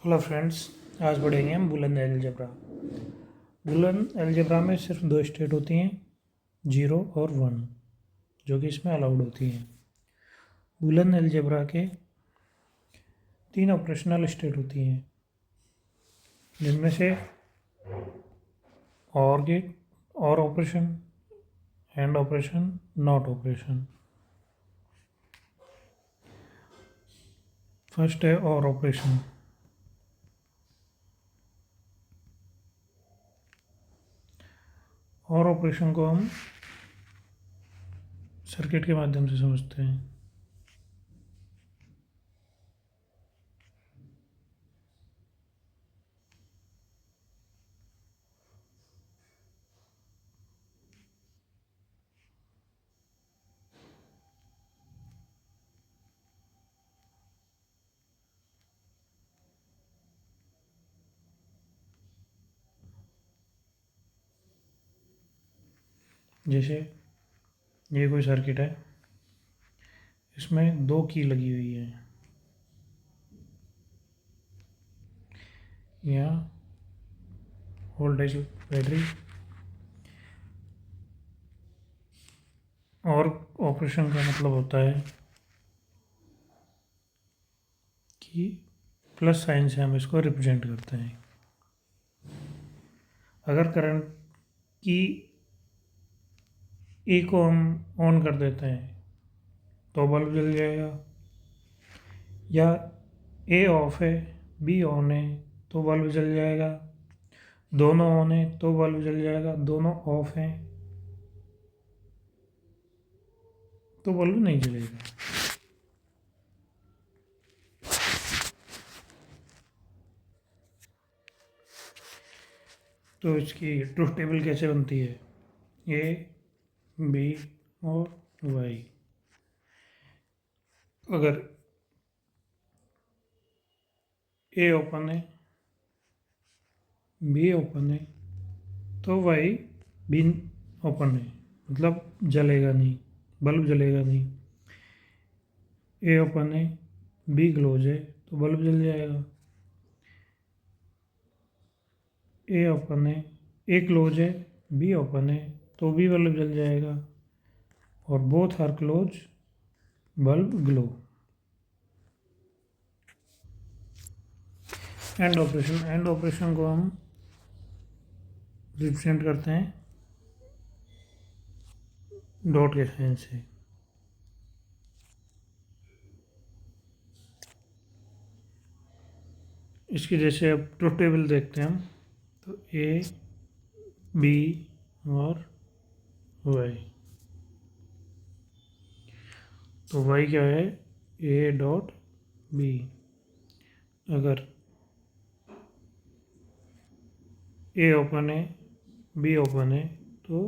Hello friends, आज पढ़ेंगे हम बूलन अलजेब्रा। बूलन अलजेब्रा में सिर्फ दो स्टेट होती हैं, 0 और 1, जो कि इसमें अलाउड होती हैं। बूलन अलजेब्रा के 3 ऑपरेशनल स्टेट होती हैं, जिनमें से और गेट, और operation, AND operation, not operation. First है और ऑपरेशन। और ऑपरेशन को हम सर्किट के माध्यम से समझते हैं। जैसे ये कोई सर्किट है, इसमें 2 की लगी हुई है। यहाँ वोल्टेज बैटरी, और ऑपरेशन का मतलब होता है कि प्लस साइन से हम इसको रिप्रेजेंट करते हैं। अगर करंट की ए को हम ऑन कर देते हैं तो बल्ब जल जाएगा, या ए ऑफ है, बी ऑन है तो बल्ब जल जाएगा, दोनों ऑन है तो बल्ब जल जाएगा, दोनों ऑफ हैं तो बल्ब नहीं जलेगा। तो इसकी ट्रुथ टेबल कैसे बनती है? ए, बी और वाई। अगर ए ओपन है, बी ओपन है तो वाई भी ओपन है, मतलब जलेगा नहीं, बल्ब जलेगा नहीं। ए ओपन है, बी क्लोज है तो बल्ब जल जाएगा। ए ओपन है, ए क्लोज है, बी ओपन है तो भी बल्ब जल जाएगा, और both are close, bulb glow. AND operation. AND operation को हम रिप्रेजेंट करते हैं डॉट के साइन से। इसकी जैसे अब ट्रुथ टेबल देखते हैं हम, तो ए, बी और वाई। तो वाई क्या है? A dot B. अगर ए ओपन है, बी ओपन है तो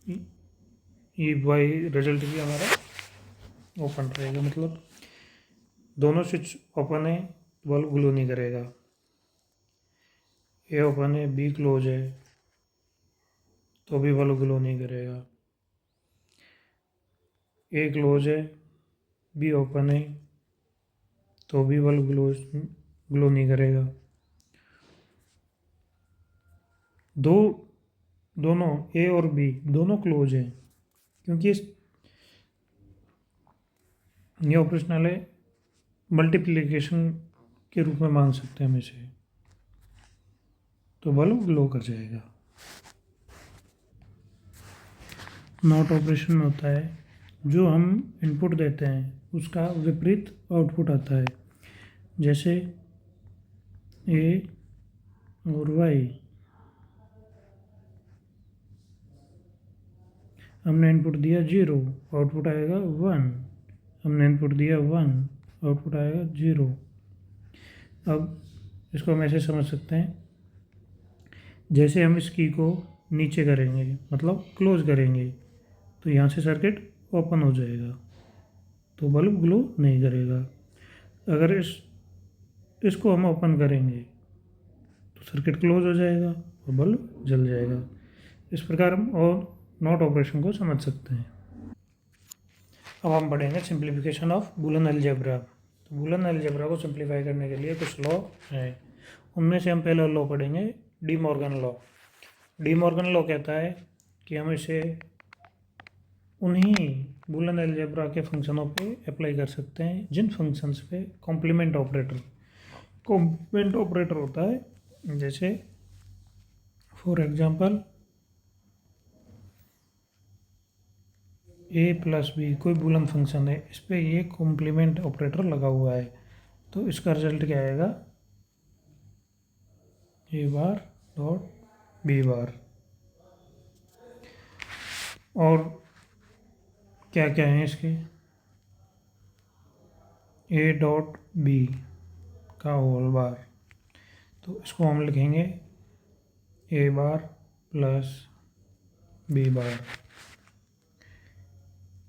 ये वाई रिजल्ट भी हमारा ओपन रहेगा, मतलब दोनों स्विच ओपन है तो बल्ब ग्लो नहीं करेगा। ए ओपन है, बी क्लोज है तो भी बल्ब ग्लो नहीं करेगा। ए क्लोज है, बी ओपन है तो भी बल्ब ग्लो नहीं करेगा। दोनों ए और बी दोनों क्लोज हैं, क्योंकि ये ऑपरेशनल है, मल्टीप्लिकेशन के रूप में मान सकते हैं हम इसे, तो बल्ब ग्लो कर जाएगा। नॉट ऑपरेशन में होता है जो हम इनपुट देते हैं उसका विपरीत आउटपुट आता है। जैसे ए और वाई, हमने इनपुट दिया 0, आउटपुट आएगा 1। हमने इनपुट दिया 1, आउटपुट आएगा 0। अब इसको हम ऐसे समझ सकते हैं, जैसे हम इस की को नीचे करेंगे, मतलब क्लोज करेंगे, तो यहाँ से सर्किट ओपन हो जाएगा तो बल्ब ग्लो नहीं करेगा। अगर इसको हम ओपन करेंगे तो सर्किट क्लोज हो जाएगा और बल्ब जल जाएगा। इस प्रकार हम और नॉट ऑपरेशन को समझ सकते हैं। अब हम पढ़ेंगे सिंप्लीफिकेशन ऑफ बूलन अलजेब्रा। तो बूलन अलजेब्रा को सिंप्लीफाई करने के लिए कुछ लॉ है। उनमें से हम पहला लॉ पढ़ेंगे, De Morgan law. De Morgan law कहता है कि हम इसे उन्हीं बूलियन अलजेब्रा के फंक्शनों पे अप्लाई कर सकते हैं जिन फंक्शंस पे कॉम्प्लीमेंट ऑपरेटर होता है। जैसे for example A plus B कोई बूलियन फंक्शन है, इस पर ये कॉम्प्लीमेंट ऑपरेटर लगा हुआ है, तो इसका रिजल्ट क्या आएगा, ए बार डॉट बी बार। और क्या क्या है इसके, ए डॉट बी का होल बार, तो इसको हम लिखेंगे A bar plus B bar,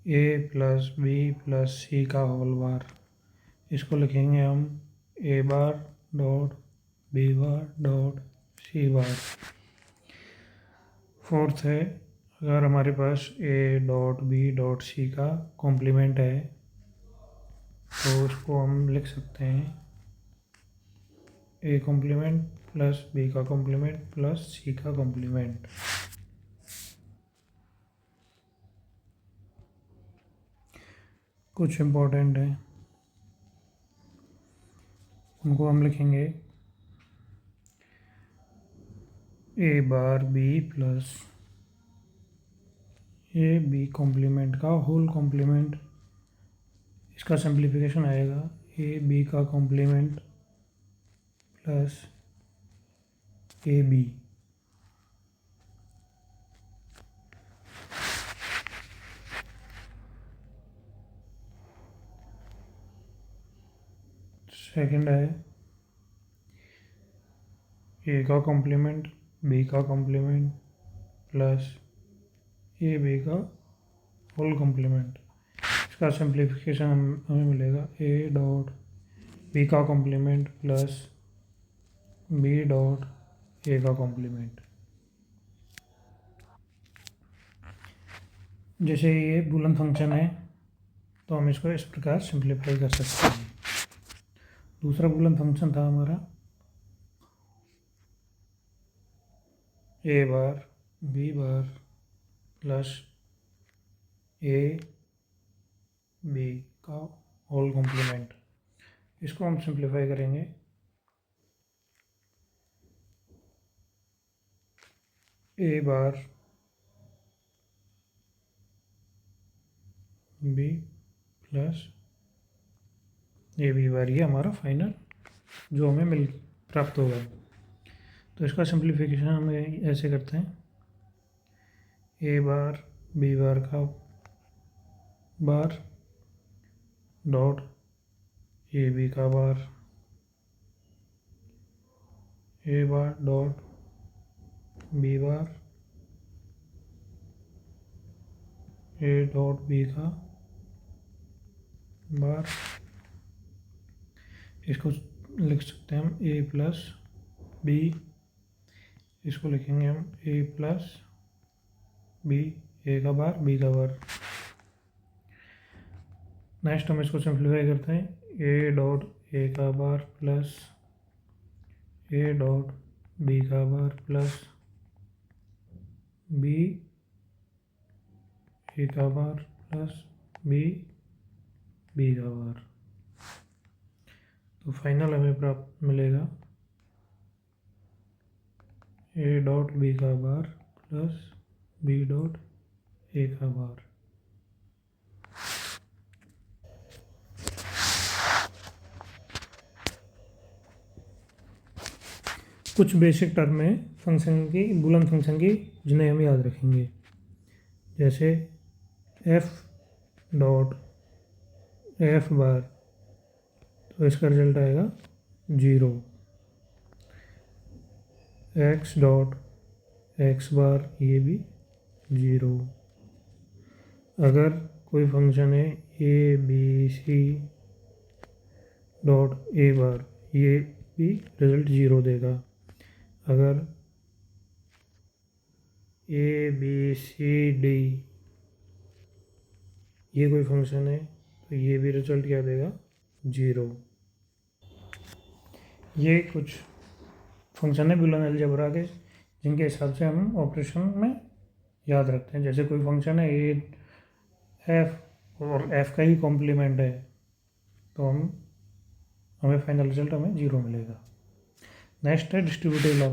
A plus B plus C का होल बार, इसको लिखेंगे हम A bar dot B bar dot C bar. Fourth है, अगर हमारे पास A dot B dot C का कॉम्प्लीमेंट है तो उसको हम लिख सकते हैं ए कॉम्प्लीमेंट प्लस बी का कॉम्प्लीमेंट प्लस सी का कॉम्प्लीमेंट। कुछ इम्पोर्टेंट है, उनको हम लिखेंगे A bar B plus A B complement का होल कॉम्प्लीमेंट, इसका सिंप्लीफिकेशन आएगा ए बी का complement plus A B. Second है ए का कॉम्प्लीमेंट बी का कॉम्प्लीमेंट प्लस ए बी का होल कॉम्प्लीमेंट, इसका सिंप्लीफिकेशन हमें मिलेगा ए डॉट बी का complement plus B dot A का कॉम्प्लीमेंट। जैसे ये बूलियन फंक्शन है तो हम इसको इस प्रकार सिंप्लीफाई कर सकते हैं। दूसरा बूलियन फंक्शन था हमारा A bar B bar plus A B का होल कॉम्प्लीमेंट, इसको हम सिंप्लीफाई करेंगे A bar B plus A B bar, ये हमारा फाइनल जो हमें प्राप्त होगा। तो इसका सिंप्लीफिकेशन हम ऐसे करते हैं ए बार बी बार का बार डॉट ए बी का bar, A bar dot B bar A dot B का बार, इसको लिख सकते हैं हम ए प्लस बी, इसको लिखेंगे हम ए प्लस बी, ए का बार बी का बार। नेक्स्ट हम इसको सिंप्लीफाई करते हैं ए डॉट ए का बार प्लस ए डॉट बी का बार प्लस बी ए का बार प्लस बी बी का बार। तो फाइनल हमें प्राप्त मिलेगा ए डॉट बी का बार प्लस बी डॉट ए का बार। कुछ बेसिक टर्म है फंक्शन की, बूलियन फंक्शन की, जिन्हें हम याद रखेंगे। जैसे एफ डॉट एफ बार, तो इसका रिजल्ट आएगा 0। एक्स डॉट एक्स बार, ये भी 0। अगर कोई फंक्शन है A B C dot A बार, ये भी रिजल्ट 0 देगा। अगर ए बी सी डी ये कोई फंक्शन है तो ये भी रिजल्ट क्या देगा, 0। ये कुछ फंक्शन है बुलियन अलजेब्रा के, जिनके हिसाब से हम ऑपरेशन में याद रखते हैं। जैसे कोई फंक्शन है ए एफ और एफ का ही कॉम्प्लीमेंट है, तो हमें फाइनल रिजल्ट हमें 0 मिलेगा। नेक्स्ट है डिस्ट्रीब्यूटिव लॉ।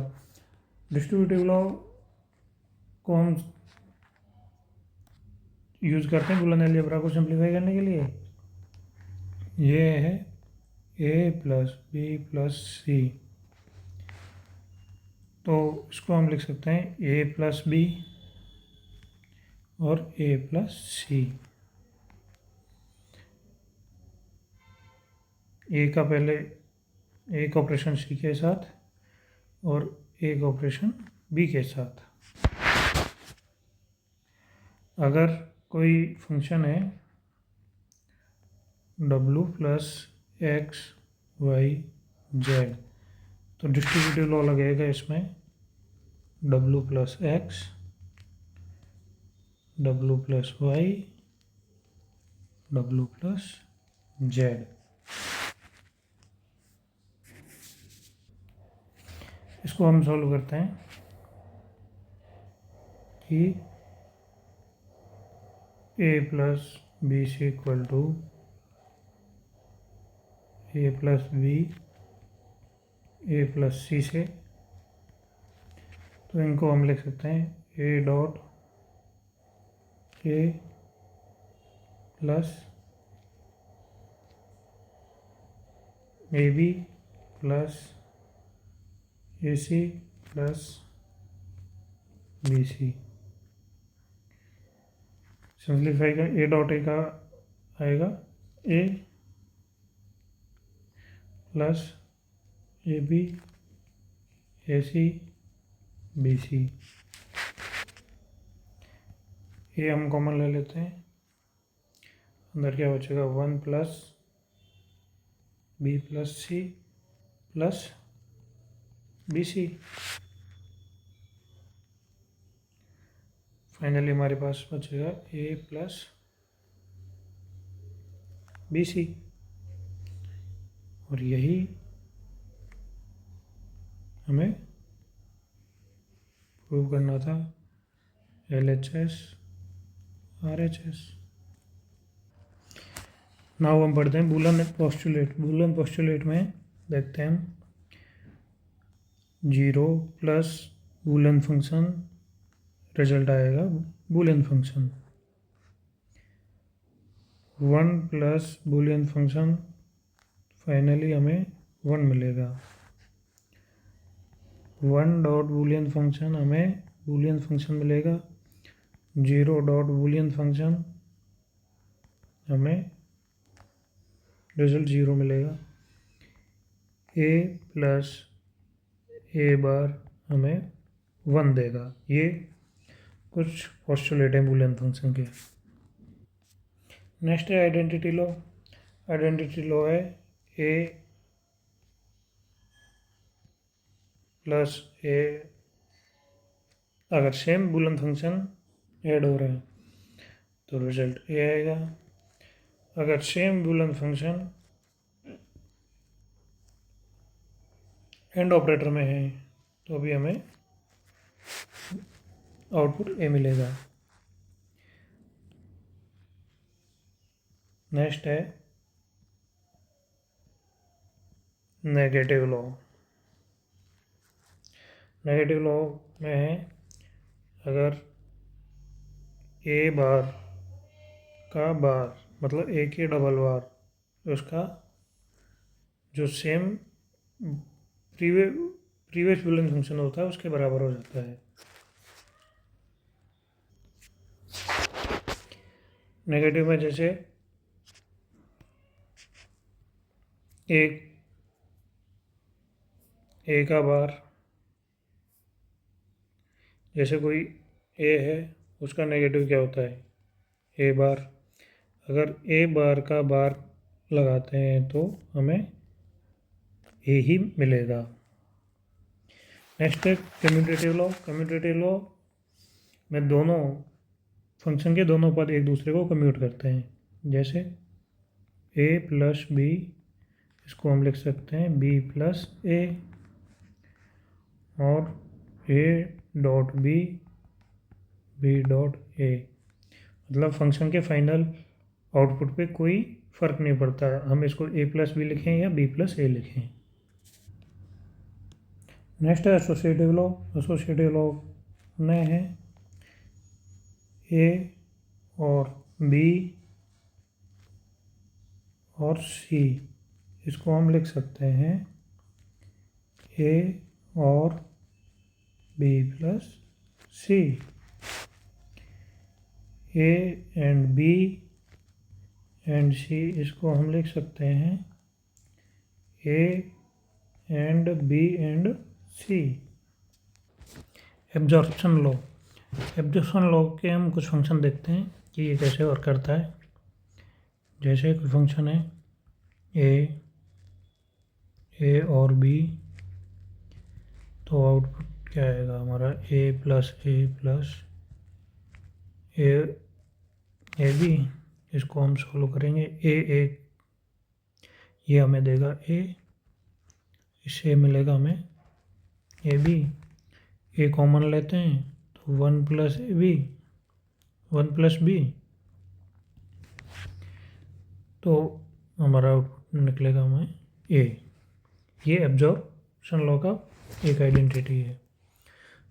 डिस्ट्रीब्यूटिव लॉ को हम यूज़ करते हैं बुलियन अलजेब्रा को सिंप्लीफाई करने के लिए। ये है ए प्लस बी प्लस सी, तो इसको हम लिख सकते हैं ए प्लस बी और ए प्लस सी। ए का पहले एक ऑपरेशन सी के साथ और एक ऑपरेशन बी के साथ। अगर कोई फंक्शन है w plus X Y Z, तो डिस्ट्रीब्यूटिव लॉ लगेगा इसमें w plus X, w plus Y, w plus Z. इसको हम सॉल्व करते हैं कि A plus B C equal to A plus B A plus C से, तो इनको हम लिख सकते हैं A dot A plus A B plus A C plus B C. Simplify का ए डॉट ए का आएगा A plus A B A C B C. ये हम कॉमन ले लेते हैं, अंदर क्या बचेगा 1 plus B plus C plus B C. Finally हमारे पास बचेगा ए प्लस बी सी, और यही हमें प्रूव करना था LHS RHS। नाउ हम पढ़ते हैं बुलियन पोस्टुलेट। बुलियन पोस्टुलेट में देखते हैं हम 0 प्लस बुलियन फंक्शन, रिजल्ट आएगा Boolean function. 1 plus Boolean function, finally हमें 1 मिलेगा। 1 डॉट बुलियन फंक्शन, हमें बुलियन फंक्शन मिलेगा। 0 डॉट बुलियन फंक्शन, हमें रिजल्ट 0 मिलेगा। ए प्लस ए बार हमें 1 देगा। ये कुछ पोस्टुलेट हैं बुलियन फंक्शन के। नेक्स्ट है आइडेंटिटी लॉ। आइडेंटिटी लॉ है ए प्लस ए, अगर सेम बुलियन फंक्शन ऐड हो रहे हैं तो रिजल्ट ए आएगा। अगर same Boolean function and operator में है तो भी हमें आउटपुट ए मिलेगा। नेक्स्ट है नेगेटिव लॉ। नेगेटिव लॉ में है अगर ए बार का बार मतलब ए के डबल बार उसका जो सेम प्रीवियस बुलियन फंक्शन होता है उसके बराबर हो जाता है। नेगेटिव में जैसे एक ए का बार, जैसे कोई ए है उसका नेगेटिव क्या होता है ए बार। अगर ए बार का बार लगाते हैं तो हमें ए ही मिलेगा। नेक्स्ट है कम्यूटेटिव लॉ। कम्यूटेटिव लॉ में दोनों फंक्शन के दोनों पद एक दूसरे को कम्यूट करते हैं। जैसे ए प्लस बी, इसको हम लिख सकते हैं बी प्लस ए, और A dot B, B dot A, मतलब फंक्शन के फाइनल आउटपुट पे कोई फ़र्क नहीं पड़ता, हम इसको ए प्लस बी लिखें या बी प्लस ए लिखें। नेक्स्ट है एसोसिएटिव लॉ। एसोसिएटिव लॉ में है ए और बी और सी, इसको हम लिख सकते हैं ए और B plus C. A and B and C, इसको हम लिख सकते हैं A and B and C. Absorption law. Absorption law के हम कुछ फंक्शन देखते हैं कि ये कैसे वर्क करता है। जैसे कोई फंक्शन है ए और बी, तो आउटपुट क्या आएगा हमारा ए प्लस ए बी। इसको हम सोल्व करेंगे। ए ये हमें देगा ए, इससे मिलेगा हमें ए बी। ए कॉमन लेते हैं तो 1 plus A B, 1 plus B, तो हमारा आउटपुट निकलेगा हमें ए। ये एब्जॉर्प्शन लॉ का एक आइडेंटिटी है।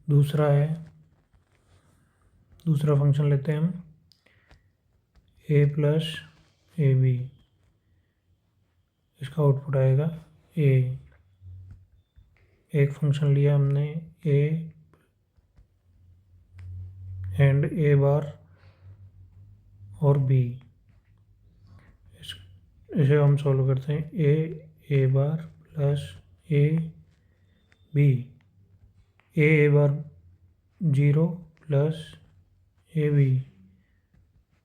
दूसरा फंक्शन लेते हैं हम ए प्लस ए बी, इसका आउटपुट आएगा ए। एक फंक्शन लिया हमने ए एंड ए बार और बी, इसे हम सॉल्व करते हैं A bar plus A B. A bar 0 plus A B,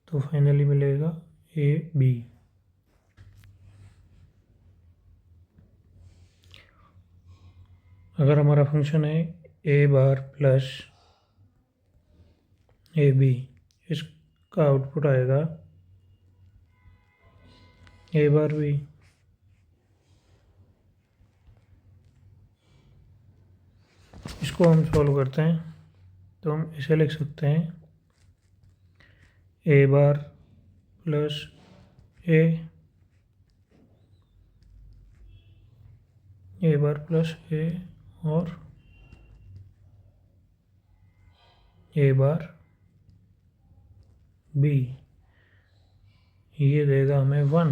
तो फाइनली मिलेगा ए बी। अगर हमारा फंक्शन है A bar plus A B, इसका आउटपुट आएगा ए बार बी। इसको हम सॉल्व करते हैं तो हम इसे लिख सकते हैं A bar plus A bar plus A और ए बार बी, ये देगा हमें 1।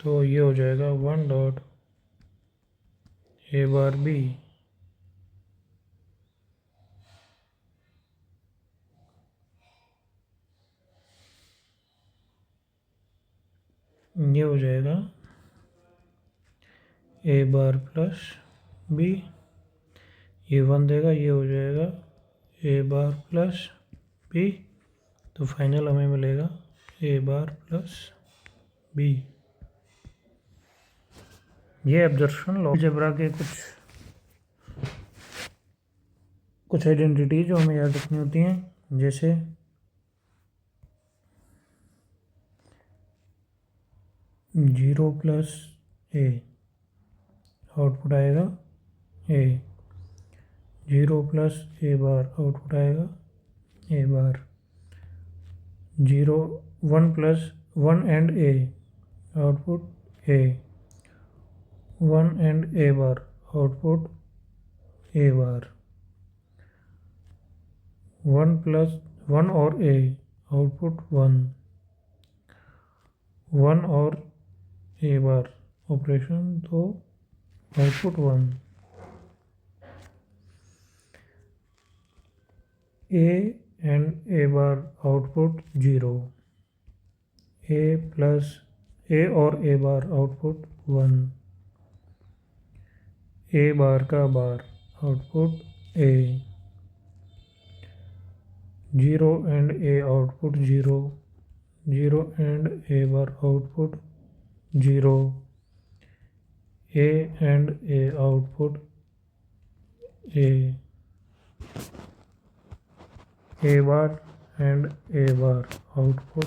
तो ये हो जाएगा 1 डॉट ए बार बी। ये हो जाएगा ए बार प्लस बी, ये 1 देगा, ये हो जाएगा ए बार प्लस बी, तो फाइनल हमें मिलेगा ए बार प्लस बी। ये एब्जॉर्प्शन लॉ अलजेब्रा के कुछ आइडेंटिटी जो हमें याद रखनी होती हैं। जैसे 0 प्लस ए, आउटपुट आएगा ए। 0 प्लस ए बार, आउटपुट आएगा A bar. 1 plus 1 and A, output A. 1 and A bar, output A bar. 1 plus 1 और ए, आउटपुट 1। 1 और ए बार ऑपरेशन, तो output 1। A and A bar output 0। A और A bar output 1। A bar का bar, output A. 0 and A output 0। 0 and A bar output 0। A and A output A. A bar and A bar output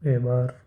A bar.